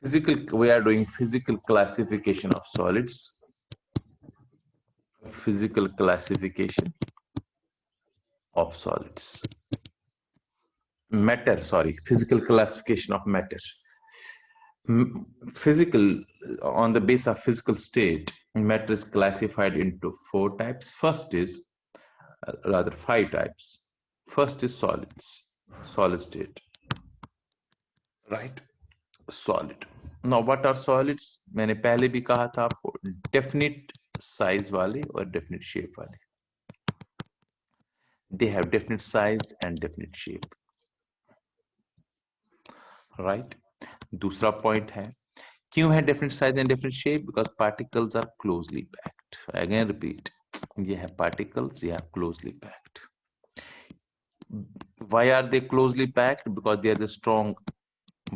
We are doing physical classification of solids. Physical classification of solids. Matter, sorry, physical classification of matter. Physical, on the basis of physical state, matter is classified into four types. First is, rather five types. First is solids, solid state, right? Solid. Now what are solids? मैंने पहले भी कहा था आपको, definite size वाले और definite shape वाले. They have definite size and definite shape, right? दूसरा point है, क्यों है definite size and definite shape? Because particles are closely packed. Again repeat, ये है particles, ये are closely packed. Why are they closely packed? Because there is a strong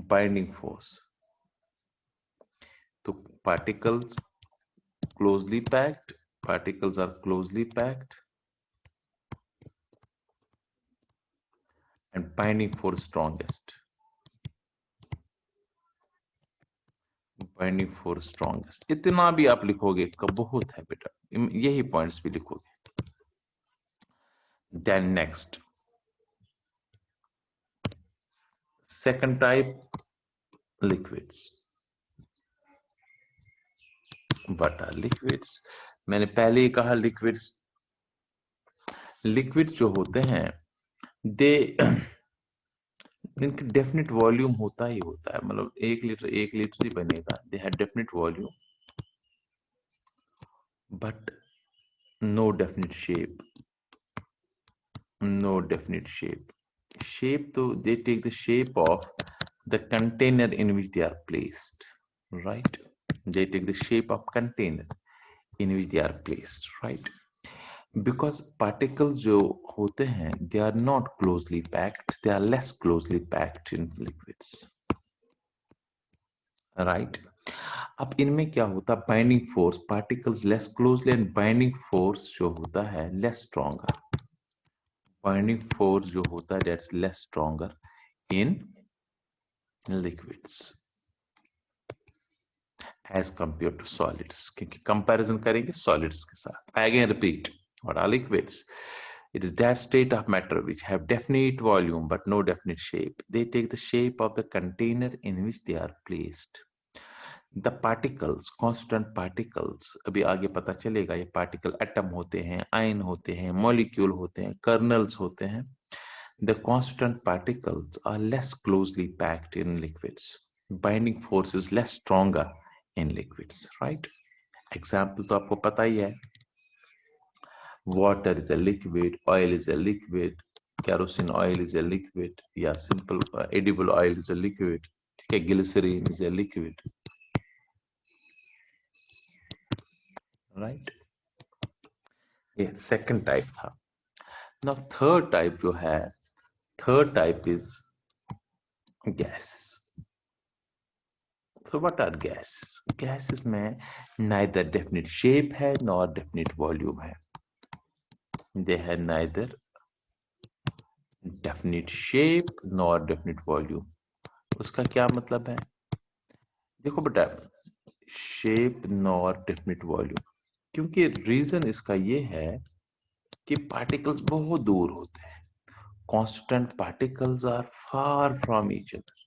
binding force. So particles closely packed, particles are closely packed, and binding force strongest. Binding force strongest. इतना भी आप लिखोगे का बहुत है बेटा, यही पॉइंट्स भी लिखोगे. Then next, second type, liquids. What are liquids? मैंने पहले ही कहा liquids. Liquids जो होते हैं, they इनका डेफिनेट वॉल्यूम होता ही होता है, मतलब 1 लीटर ही बनेगा. They have definite volume but no definite shape. No definite shape. Shape तो they take the shape of the container in which they are placed, right? They take the shape of container in which they are placed, right? Because particles जो होते हैं, they are not closely packed, they are less closely packed in liquids, right? अब इनमें क्या होता है, binding force, particles less closely and binding force जो होता है लेस स्ट्रॉन्गर. बाइंडिंग फोर्स जो होता है that's less stronger in liquids as compare to solids, क्योंकि कंपैरिजन करेंगे सॉलिड्स के साथ. I again repeat, what are liquids? It is that state of matter which have definite volume but no definite shape. They take the shape of the container in which they are placed. The particles, constant particles, अभी आगे पता चलेगा, ये particle atom होते हैं, ion होते हैं, molecule होते हैं, कर्नल्स होते हैं. The constant particles are less closely packed in liquids. Binding force is less stronger in liquids, right? Example तो आपको पता ही है. Water is a liquid, oil is a liquid, kerosene oil is a liquid, या simple edible oil is a liquid, ठीक है, glycerin is a liquid, right? ये second type था. Now third type जो है, third type is gases. So what are gases? Gases में neither definite shape है nor definite volume है. They have neither definite shape nor definite volume. उसका क्या मतलब है? देखो बेटा, शेप नॉर डेफिनेट वॉल्यूम, क्योंकि रीजन इसका ये है कि पार्टिकल्स बहुत दूर होते हैं. Constant particles are far from each other.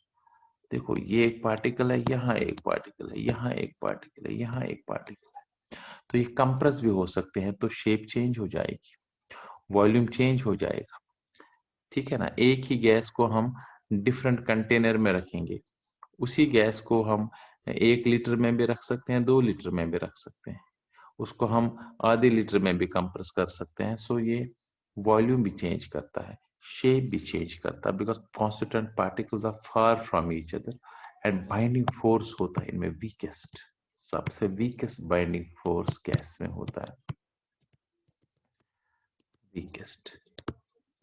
देखो, ये एक पार्टिकल है, यहाँ एक पार्टिकल है, यहाँ एक पार्टिकल है, यहाँ एक पार्टिकल है, तो ये कंप्रेस भी हो सकते हैं, तो शेप चेंज हो जाएगी, वॉल्यूम चेंज हो जाएगा, ठीक है ना? एक ही गैस को हम डिफरेंट कंटेनर में रखेंगे, उसी गैस को हम 1 लीटर में भी रख सकते हैं, 2 लीटर में भी रख सकते हैं, उसको हम आधे लीटर में भी कंप्रेस कर सकते हैं. सो ये वॉल्यूम भी चेंज करता है, शेप भी चेंज करता है, because constituent particles are far from each other and binding force होता है इनमें वीकेस्ट. सबसे वीकेस्ट बाइंडिंग फोर्स गैस में होता है, वीकेस्ट.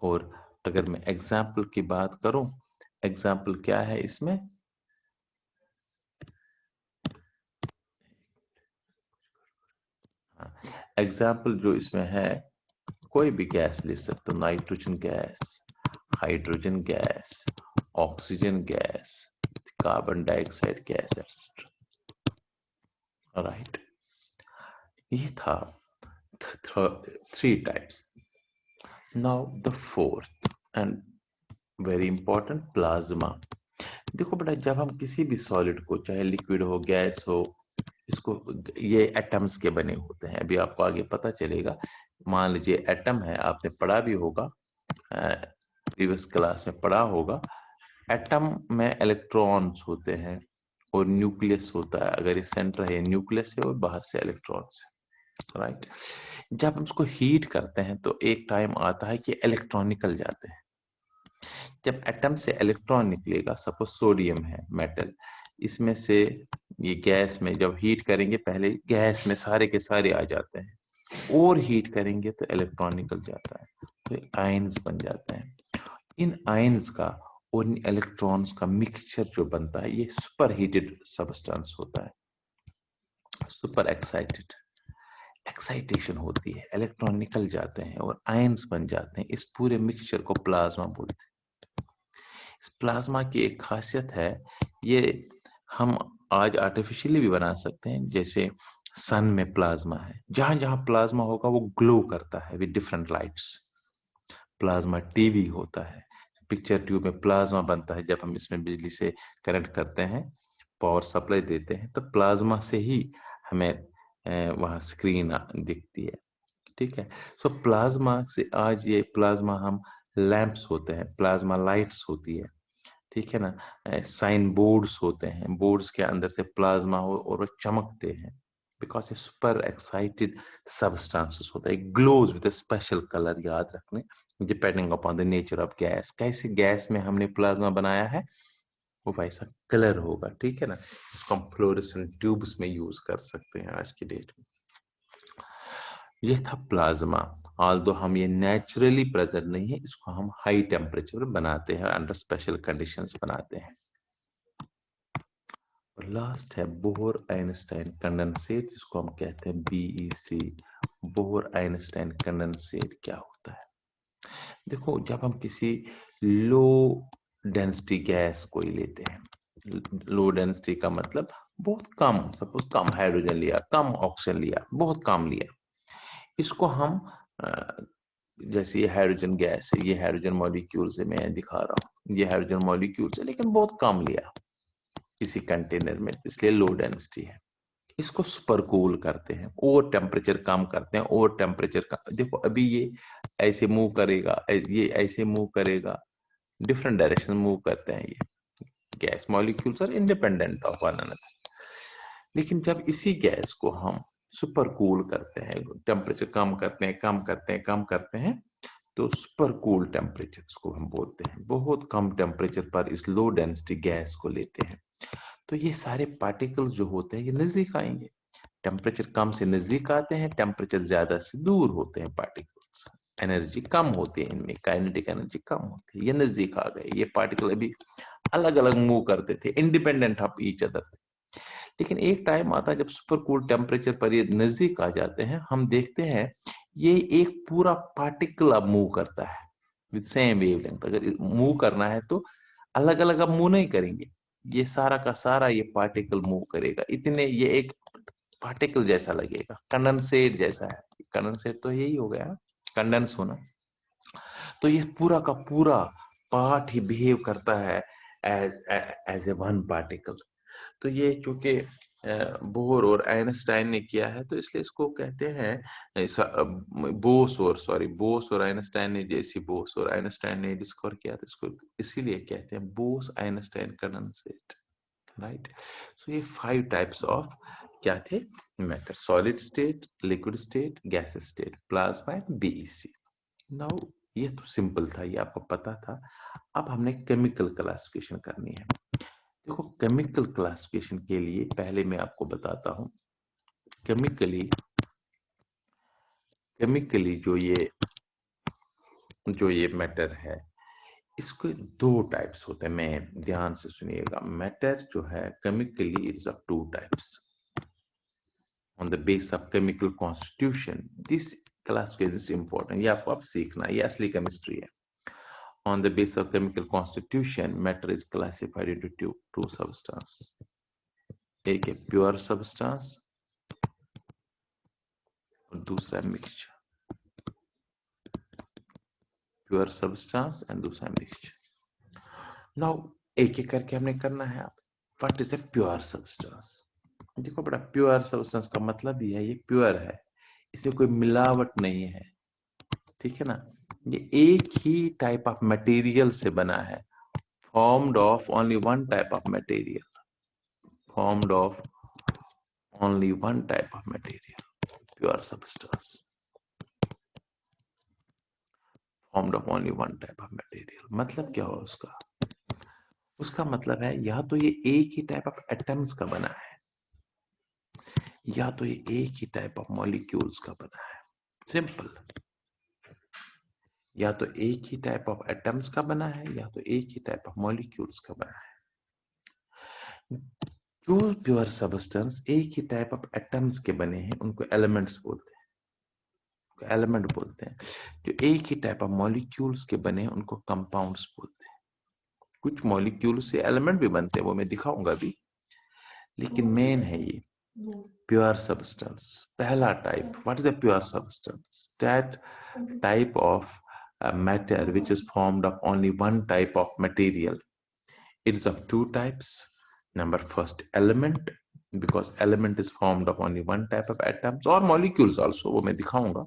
और अगर मैं एग्जाम्पल की बात करूं, एग्जाम्पल क्या है इसमें? एग्जाम्पल जो इसमें है, कोई भी गैस ले सकते हो, nitrogen gas, hydrogen gas, oxygen gas, carbon dioxide gas etcetera. Right, ये था 3 types. Now the fourth and very important, plasma. देखो बेटा, जब हम किसी भी सॉलिड को, चाहे लिक्विड हो गैस हो, इसको, ये एटम्स के बने होते हैं। अभी आपको आगे पता चलेगा। मान लीजिए एटम है, आपने पढ़ा भी होगा, प्रीवियस क्लास में पढ़ा होगा। एटम में इलेक्ट्रॉन्स होते हैं और न्यूक्लियस होता है। अगर ये सेंटर है, न्यूक्लियस है और बाहर से इलेक्ट्रॉन्स है। राइट, जब हम उसको हीट करते हैं तो एक टाइम आता है कि इलेक्ट्रॉन निकल जाते हैं। जब एटम से इलेक्ट्रॉन निकलेगा, सपोज सोडियम है मेटल, इसमें से ये गैस में जब हीट करेंगे, पहले गैस में सारे के सारे आ जाते हैं, और हीट करेंगे तो इलेक्ट्रॉन निकल जाता है, तो आयंस बन जाते हैं। इन आयंस का और इन इलेक्ट्रॉन्स का मिक्सचर जो बनता है, ये सुपर हीटेड सब्सटेंस होता है। सुपर एक्साइटेशन होती है, इलेक्ट्रॉन निकल जाते हैं और आयंस बन जाते हैं। इस पूरे मिक्सचर को प्लाज्मा बोलते हैं। इस प्लाज्मा की एक खासियत है, ये हम आज आर्टिफिशियली भी बना सकते हैं। जैसे सन में प्लाज्मा है, जहां जहां प्लाज्मा होगा वो ग्लो करता है with different lights. Plasma TV होता है, पिक्चर ट्यूब में प्लाज्मा बनता है। जब हम इसमें बिजली से कनेक्ट करते हैं, पावर सप्लाई देते हैं, तो प्लाज्मा से ही हमें वहाँ स्क्रीन दिखती है। ठीक है, सो प्लाज्मा से आज ये प्लाज्मा हम लैंप्स होते हैं, प्लाज्मा लाइट्स होती है। ठीक है ना, साइन बोर्ड्स होते हैं, बोर्ड्स के अंदर से प्लाज्मा हो और वो चमकते हैं, बिकॉज ये सुपर एक्साइटेड सब्सटेंसेस होता है। ग्लोज विद स्पेशल कलर, याद रखने, depending upon the nature of gas. कैसे गैस में हमने प्लाज्मा बनाया है, वो वैसा कलर होगा। ठीक है ना, इसको हम फ्लोरेसेंट ट्यूब्स में यूज कर सकते हैं आज की डेट में। ये था प्लाज्मा। ऑल्दो हम ये नेचुरली प्रेजेंट नहीं है, इसको हम हाई टेम्परेचर बनाते हैं, अंडर स्पेशल कंडीशंस बनाते हैं। और लास्ट है बोहर आइंस्टाइन कंडेंसेट, जिसको हम कहते हैं BEC। बोहर आइंस्टाइन कंडेंसेट क्या होता है? देखो, जब हम किसी लो डेंसिटी गैस को ही लेते हैं, लो डेंसिटी का मतलब बहुत कम, सपोज कम हाइड्रोजन लिया, कम ऑक्सीजन लिया, बहुत कम लिया, इसको हम जैसे ये हाइड्रोजन गैस है, ये हाइड्रोजन मॉलिक्यूल से मैं दिखा रहा हूँ, ये हाइड्रोजन मॉलिक्यूल से, लेकिन बहुत कम लिया किसी कंटेनर में, इसलिए लो डेंसिटी है। इसको सुपर कूल करते हैं और टेम्परेचर कम करते हैं, और टेम्परेचर का देखो, अभी ये ऐसे मूव करेगा, ये ऐसे मूव करेगा, डिफरेंट डायरेक्शन मूव करते हैं। ये gas molecules are independent of one another. लेकिन जब इसी गैस को हम सुपर कूल करते हैं, टेम्परेचर कम करते हैं, कम करते हैं, कम करते हैं, तो सुपर कूल टेम्परेचर इसको हम बोलते हैं। बहुत कम टेम्परेचर पर इस लो डेंसिटी गैस को लेते हैं, तो ये सारे पार्टिकल्स जो होते हैं ये नजदीक आएंगे। टेम्परेचर कम से नजदीक आते हैं, टेम्परेचर ज्यादा से दूर होते हैं पार्टिकल्स। एनर्जी कम होती है इनमें, काइनेटिक एनर्जी कम होती है। ये नजदीक आ गए, ये पार्टिकल अभी अलग अलग मूव करते थे, इंडिपेंडेंट ऑफ ईच अदर थे। लेकिन एक टाइम आता है जब सुपर कूल टेम्परेचर पर ये नजदीक आ जाते हैं, हम देखते हैं ये एक पूरा पार्टिकल अब मूव करता है विद सेम वेवलेंथ। अगर मूव करना है तो अलग अलग अब मूव नहीं करेंगे, ये सारा का सारा ये पार्टिकल मूव करेगा। इतने ये एक पार्टिकल जैसा लगेगा, कंडेंसेट जैसा है। कंडेंसेट तो यही हो गया, कंडेंस होना। तो ये पूरा का पूरा पार्ट ही बिहेव करता है एज ए वन पार्टिकल। तो ये चूंकि बोर और आइंस्टाइन ने किया है, तो इसलिए इसको कहते हैं बोस और आइंस्टाइन ने, जैसी बोस और आइंस्टाइन ने डिस्कवर किया था, इसको इसीलिए कहते हैं बोस आइंस्टाइन कंडेंसेट। राइट, सो ये 5 टाइप्स ऑफ क्या थे matter: solid state, liquid state, gas state, plasma and BEC। Now ये तो सिंपल था, ये आपको पता था। अब हमने केमिकल क्लासिफिकेशन करनी है। देखो, केमिकल क्लासिफिकेशन के लिए पहले मैं आपको बताता हूं, केमिकली जो ये मैटर है, इसको 2 टाइप्स होते हैं। मैं ध्यान से सुनिएगा, मैटर जो है chemically it's of 2 types on the base of chemical constitution. This classification is important, ये आपको अब सीखना है, ये असली केमिस्ट्री है। On the basis of chemical constitution, matter is classified into two substances. एक है प्योर सब्सटेंस और दूसरा मिक्सचर. प्योर सब्सटेंस एंड दूसरा मिक्सचर. नाउ एक एक करके हमने करना है. What is a pure substance? देखो बेटा, प्योर सब्सटेंस का मतलब ही है ये प्योर है, इसमें कोई मिलावट नहीं है. ठीक है ना. ये एक ही टाइप ऑफ मटेरियल से बना है. Formed of only one type of material. Formed of only one type of material. Pure substance formed of only one type of material. मतलब क्या हुआ उसका? उसका मतलब है या तो ये एक ही टाइप ऑफ एटम्स का बना है, या तो ये एक ही टाइप ऑफ मॉलिक्यूल्स का बना है. सिंपल. या तो एक ही टाइप ऑफ एटम्स का बना है, या तो एक ही टाइप ऑफ मॉलिक्यूल्स का बना है. जो प्योर सब्सटेंस एक ही टाइप ऑफ एटम्स के बने हैं उनको एलिमेंट्स बोलते हैं, एलिमेंट बोलते हैं. जो एक ही टाइप ऑफ मॉलिक्यूल्स के बने हैं उनको कंपाउंड्स बोलते हैं. कुछ मॉलिक्यूल से एलिमेंट भी बनते हैं, वो मैं दिखाऊंगा भी, लेकिन मेन है ये प्योर सब्सटेंस. पहला type. What is a pure substance? That type of matter which is formed of only one type of material. It is of two types. Number first, element, because element is formed of only one type of atoms or molecules also, वो मैं दिखाऊंगा.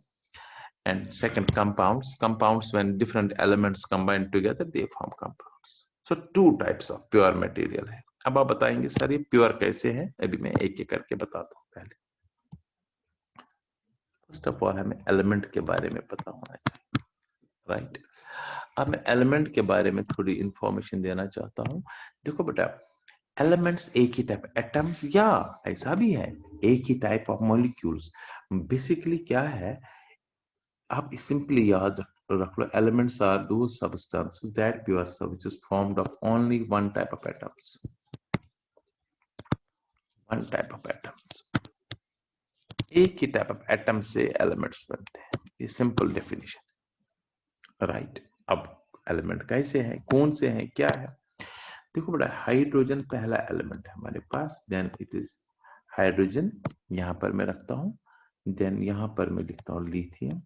And second, compounds. Compounds, when different elements combine together, they form compounds. So two types of pure material है. अब आप बताएंगे sir ये pure कैसे है? अभी मैं एक एक करके बताता हूँ. पहले फर्स्ट ऑफ ऑल हमें एलिमेंट के बारे में पता होना चाहिए. राइट. अब मैं एलिमेंट के बारे में थोड़ी इंफॉर्मेशन देना चाहता हूं. देखो बेटा, एलिमेंट्स एक ही टाइप एटम्स, या ऐसा भी है एक ही टाइप ऑफ मॉलिक्यूल्स. बेसिकली क्या है, आप सिंपली याद रख लो, एलिमेंट्स आर दो substances that pure which is formed of only one type of atoms. One type of atoms. एक ही टाइप ऑफ एटम से एलिमेंट्स बनते हैं. ये सिंपल डेफिनेशन. राइट. अब एलिमेंट कैसे हैं, कौन से हैं, क्या है? देखो बेटा, हाइड्रोजन पहला एलिमेंट है हमारे पास. देन इट इज हाइड्रोजन, यहां पर मैं रखता हूं. देन यहां पर मैं लिखता हूं lithium,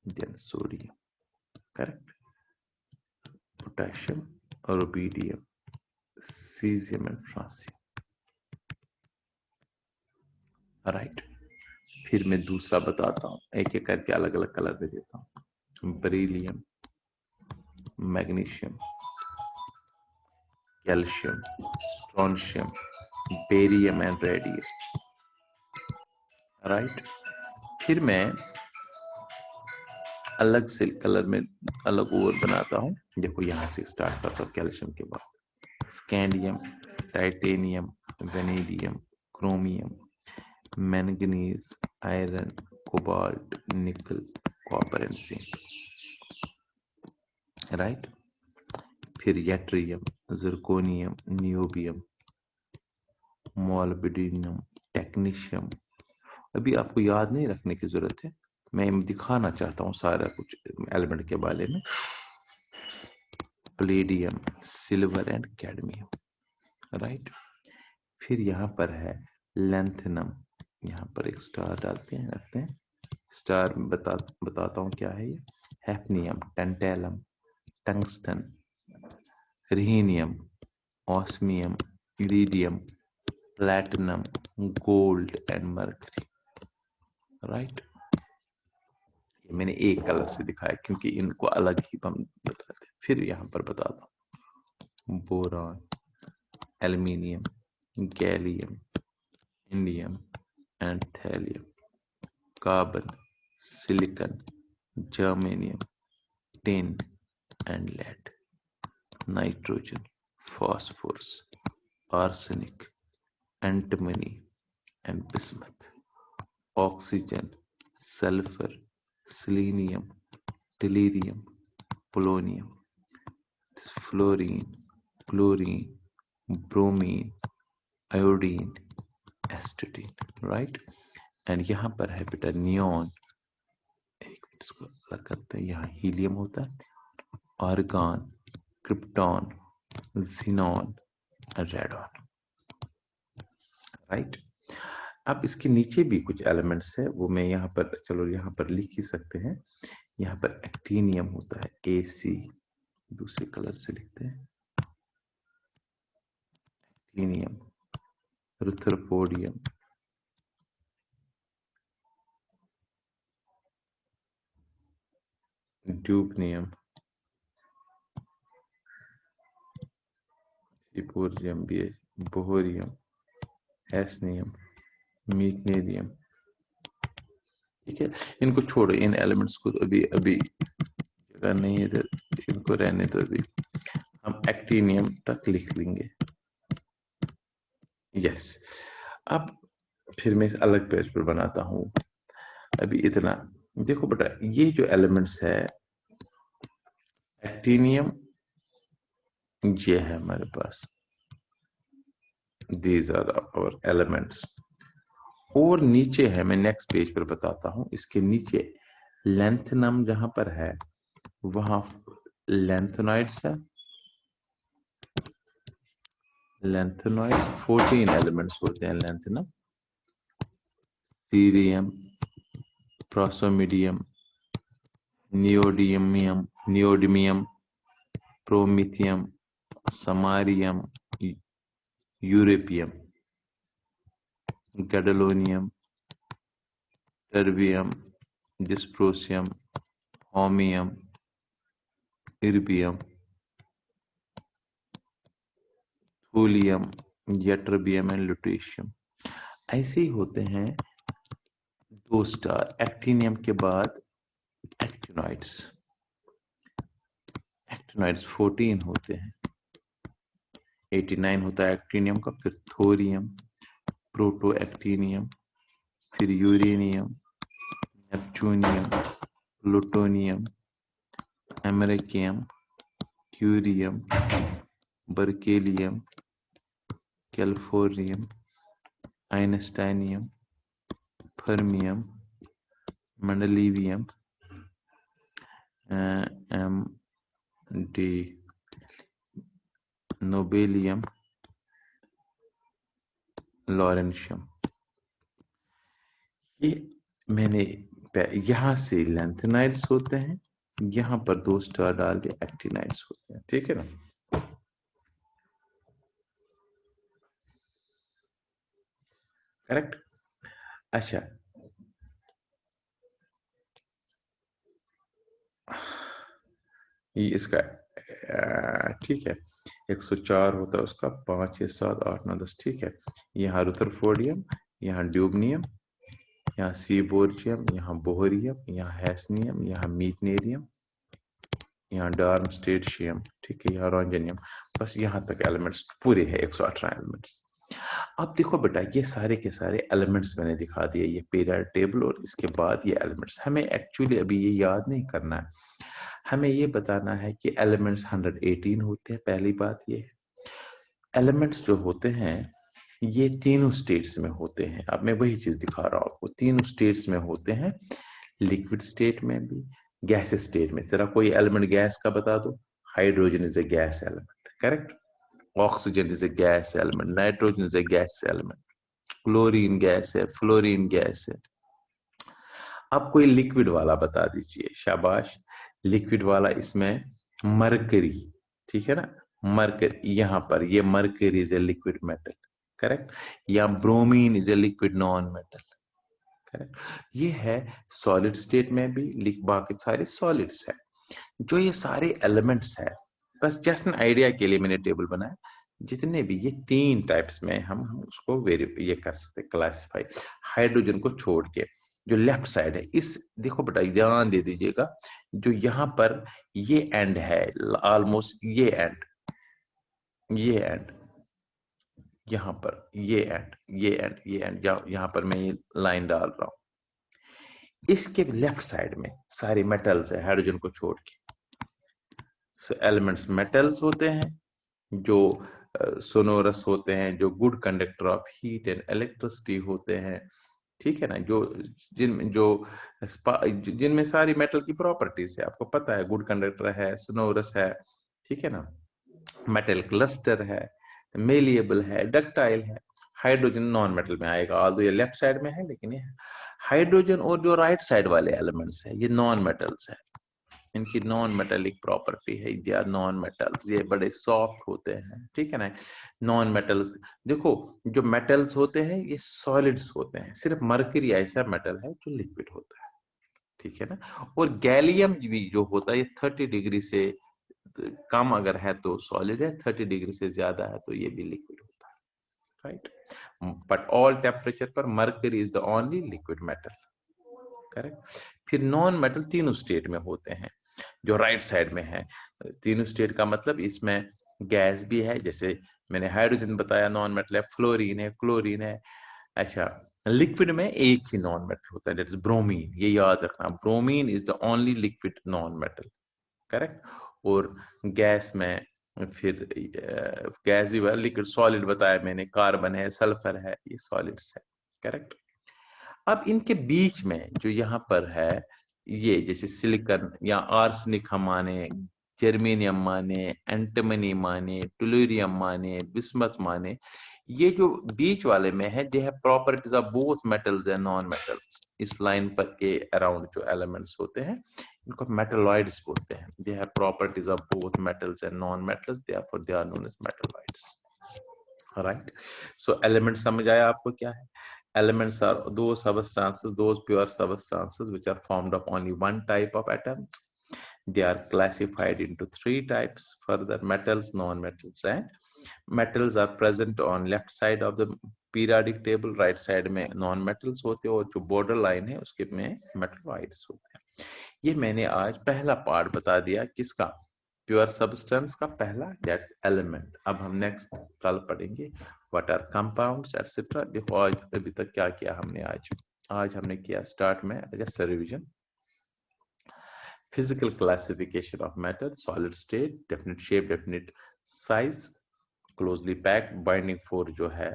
then sodium. Correct. Potassium, rubidium, caesium and francium. Right. फिर मैं दूसरा बताता हूं, एक एक करके अलग अलग कलर में देता हूं. Beryllium, magnesium, calcium, strontium, barium and radium. Right. फिर मैं अलग से कलर में अलग और बनाता हूं. देखो यहां से स्टार्ट करता हूं. कैल्शियम के बाद scandium, titanium, vanadium, chromium, manganese, iron, cobalt, निकल, कॉपर एंड जिंक. राइट. फिर yttrium, zirconium, niobium, molybdenum, technetium. अभी आपको याद नहीं रखने की जरूरत है, मैं दिखाना चाहता हूँ सारा कुछ एलिमेंट के बारे में. Palladium, silver and cadmium. Right. फिर यहाँ पर है लेंथनम. यहाँ पर एक स्टार डालते हैं, रखते हैं. स्टार बताता हूँ क्या है ये. Hafnium, tantalum, tungsten, rhenium, osmium, iridium, platinum, gold and mercury. Right. मैंने एक कलर से दिखाया क्योंकि इनको अलग ही हम बताते हैं. फिर यहाँ पर बताता हूँ boron, aluminium, gallium, indium and thallium, carbon, silicon, germanium, tin and lead, nitrogen, phosphorus, arsenic, antimony and bismuth, oxygen, sulphur, selenium, tellurium, polonium, fluorine, chlorine, bromine, iodine, astatine. Right. And यहाँ पर है बेटा नियॉन. एक minute इसको अलग करते हैं. यहाँ हीलियम होता है, argon, krypton, xenon, radon. Right. अब इसके नीचे भी कुछ एलिमेंट्स है, वो मैं यहाँ पर, चलो यहाँ पर लिख ही सकते हैं। यहाँ पर एक्टिनियम होता है, AC, दूसरे कलर से लिखते हैं, एक्टिनियम, रुथरफोर्डियम, ड्यूबनियम, सिपोरियम, बोहोरियम, हैस्नियम, मीटनेरियम। ठीक है, इनको छोड़ो, इन एलिमेंट्स को अभी जगह नहीं है, इनको रहने दो। अभी हम एक्टिनियम तक लिख लेंगे। यस। अब फिर मैं इस अलग पेज पर बनाता हूं। अभी इतना देखो बेटा, ये जो एलिमेंट्स है, एक्टिनियम ये है हमारे पास, दीज आर आवर एलिमेंट्स। और नीचे है, मैं नेक्स्ट पेज पर बताता हूं, इसके नीचे लेंथनम जहां पर है वहां लेंथेनॉइड्स है। लेंथेनॉइड 14 एलिमेंट्स होते हैं lanthanum. Cerium, praseodymium, neodymium, promethium, samarium, europium, gadolinium, terbium, dysprosium, holmium, erbium, thulium, ytterbium and lutetium. ऐसे ही होते हैं 2 स्टार। एक्टिनियम के बाद एक्टिनॉइड्स 14 होते हैं। 89 होता है एक्टिनियम का, फिर थोरियम, प्रोटो एक्टिनियम, फिर uranium, neptunium, plutonium, americium, curium, berkelium, californium, einsteinium, fermium, mendelevium, डी नोबेलियम, लॉरेंशियम। ये मैंने यहां से लेंथेनाइड्स होते हैं, यहां पर 2 स्टार डाल के एक्टिनाइड्स होते हैं। ठीक है ना। करेक्ट। अच्छा, ये इसका ठीक है, 104 होता है उसका, 5 6 7 8 9 10। ठीक है, यहाँ रुथरफोर्डियम, यहाँ ड्यूबनियम, यहाँ सीबोर्जियम, यहाँ बोहरियम, यहाँ हैस्नियम, यहाँ मीटनेरियम, यहाँ डार्मस्टेशियम। ठीक है, यहाँ रोंजेनियम। बस यहाँ तक एलिमेंट्स पूरे हैं, 118 एलिमेंट्स। अब देखो बेटा, ये सारे के सारे एलिमेंट्स मैंने दिखा दिए, ये पीरियड टेबल और इसके बाद ये एलिमेंट्स। हमें एक्चुअली अभी ये याद नहीं करना है, हमें ये बताना है कि एलिमेंट्स 118 होते हैं। पहली बात ये है, एलिमेंट्स जो होते हैं ये तीनों स्टेट्स में होते हैं। अब मैं वही चीज दिखा रहा हूं आपको, तीनों स्टेट्स में होते हैं, लिक्विड स्टेट में भी, गैस स्टेट में। जरा कोई एलिमेंट गैस का बता दो। Hydrogen is a gas element, correct. Oxygen is a gas element, nitrogen is a gas element, chlorine gas है, फ्लोरीन गैस है। अब कोई लिक्विड वाला बता दीजिए, शाबाश। लिक्विड वाला इसमें मरकरी, ठीक है ना, मरकरी, यहां पर ये mercury is a liquid metal, correct. या bromine is a liquid non metal, correct. ये है सॉलिड स्टेट में भी, बाकी सारे सॉलिड्स है। जो ये सारे एलिमेंट्स है, बस जस्ट एन आइडिया के लिए मैंने टेबल बनाया। जितने भी ये 3 टाइप्स में हम उसको ये कर सकते क्लासिफाई, हाइड्रोजन को छोड़ के। जो लेफ्ट साइड है, इस देखो बेटा, ध्यान दे दीजिएगा, जो यहाँ पर ये एंड है, ऑलमोस्ट ये एंड, यहाँ पर ये एंड, ये एंड, यहाँ पर मैं ये लाइन डाल रहा हूं। इसके लेफ्ट साइड में सारे मेटल्स है, हाइड्रोजन को छोड़ के। सो एलिमेंट्स मेटल्स होते हैं, जो सोनोरस होते हैं, जो good conductor of heat and electricity होते हैं, ठीक है ना, जिनमें सारी मेटल की प्रॉपर्टीज है, आपको पता है, गुड कंडक्टर है, सोनोरस है, ठीक है ना, मेटल क्लस्टर है, मेलिएबल है, डक्टाइल है। हाइड्रोजन नॉन मेटल में आएगा, ऑल्दो ये लेफ्ट साइड में है, लेकिन ये हाइड्रोजन और जो राइट साइड वाले एलिमेंट्स है ये नॉन मेटल्स है, इनकी नॉन मेटेलिक प्रॉपर्टी है, दे आर नॉन मेटल्स, ये बड़े सॉफ्ट होते हैं, ठीक है ना। नॉन मेटल्स, देखो जो मेटल्स होते हैं ये सॉलिड्स होते हैं, सिर्फ मरकरी ऐसा मेटल है जो लिक्विड होता है, ठीक है ना। और गैलियम भी जो होता है ये 30 डिग्री से कम अगर है तो सॉलिड है, 30 डिग्री से ज्यादा है तो ये भी लिक्विड होता है, राइट। बट ऑल टेम्परेचर पर mercury is the only liquid metal, correct. फिर नॉन मेटल तीनों स्टेट में होते हैं, जो राइट साइड में है। तीनों स्टेट का मतलब इसमें गैस भी है, जैसे मैंने हाइड्रोजन बताया नॉन मेटल है, फ्लोरीन है, क्लोरीन है। अच्छा, लिक्विड में एक ही नॉन मेटल होता है, दैट इज ब्रोमीन, ये याद रखना, bromine is the only liquid non metal, correct. और गैस में फिर गैस भी लिक्विड, सॉलिड बताया मैंने, कार्बन है, सल्फर है, ये सॉलिड्स है, करेक्ट। अब इनके बीच में जो यहाँ पर है, ये जैसे सिलिकॉन या आर्सेनिक हम माने, जर्मेनियम माने, एंटिमनी माने, टुलूरियम माने, बिस्मथ माने, ये जो बीच वाले में है, दे have properties of both metals and non metals. इस लाइन पर के अराउंड जो एलिमेंट्स होते हैं इनको मेटलॉइड्स बोलते हैं, they have properties of both metals and non metals, therefore they are known as metalloids, right. So element समझ आया आपको क्या है? Elements are those substances, those pure substances which are formed of only one type of atoms. They are classified into three types further: metals, non-metals, and metals are present on left side of the periodic table, right side में non-metals होते हैं, और जो border line है उसके में metalloids होते हैं। ये मैंने आज पहला पार्ट बता दिया किसका, प्योर सब्सटेंस का पहला, दैट्स एलिमेंट। अब हम नेक्स्ट कल पढ़ेंगे व्हाट आर कंपाउंड्स एटसेट्रा। देखो आज अभी तक क्या किया हमने, आज हमने किया स्टार्ट में just revision, physical classification of matter, solid state, definite shape, definite size, closely packed, binding force जो है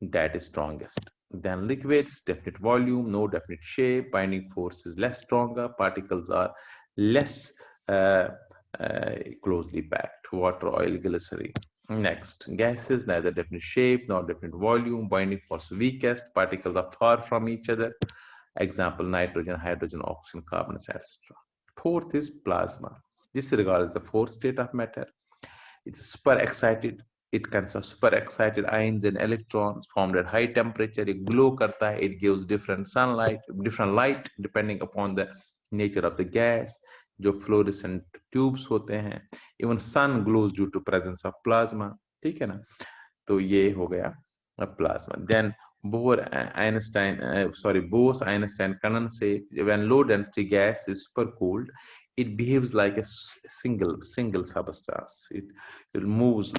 that is strongest, then liquids, definite volume, no definite shape, binding force is less stronger, particles are less uh, closely packed, water, oil, glycerin. Next, gases, neither definite shape nor definite volume, binding force weakest, particles are far from each other, example nitrogen, hydrogen, oxygen, carbon, etc. Fourth is plasma. This regards the fourth state of matter. It is super excited, it consists super excited ions and electrons formed at high temperature, it glow karta hai, it gives different light depending upon the nature of the gas, जो fluorescent tubes होते हैं, even sun glows due to presence of plasma, ठीक है ना। तो ये हो गया plasma. Then Bose-Einstein condensate, when low density gas is super cooled, it behaves like a single substance. It moves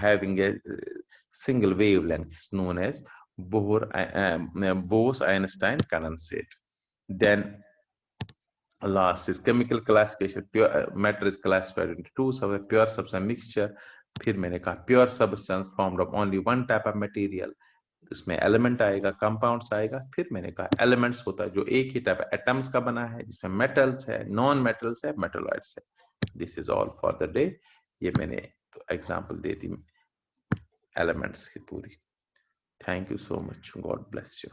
having a single wavelength known as Bose-Einstein condensate. Then last is chemical classification. Pure matter is classified into two, pure substance mixture. फिर मैंने कहा pure substance formed of only one type of material, इसमें element आएगा, compounds आएगा। फिर मैंने कहा elements होता है जो एक ही टाइप एटम्स का बना है, जिसमें मेटल्स है, नॉन मेटल्स है, मेटलॉइड्स है। This is all for the day. ये मैंने तो एग्जांपल दे दी एलिमेंट्स की पूरी। Thank you so much, God bless you.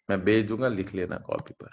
मैं भेज दूंगा, लिख लेना कॉपी पर।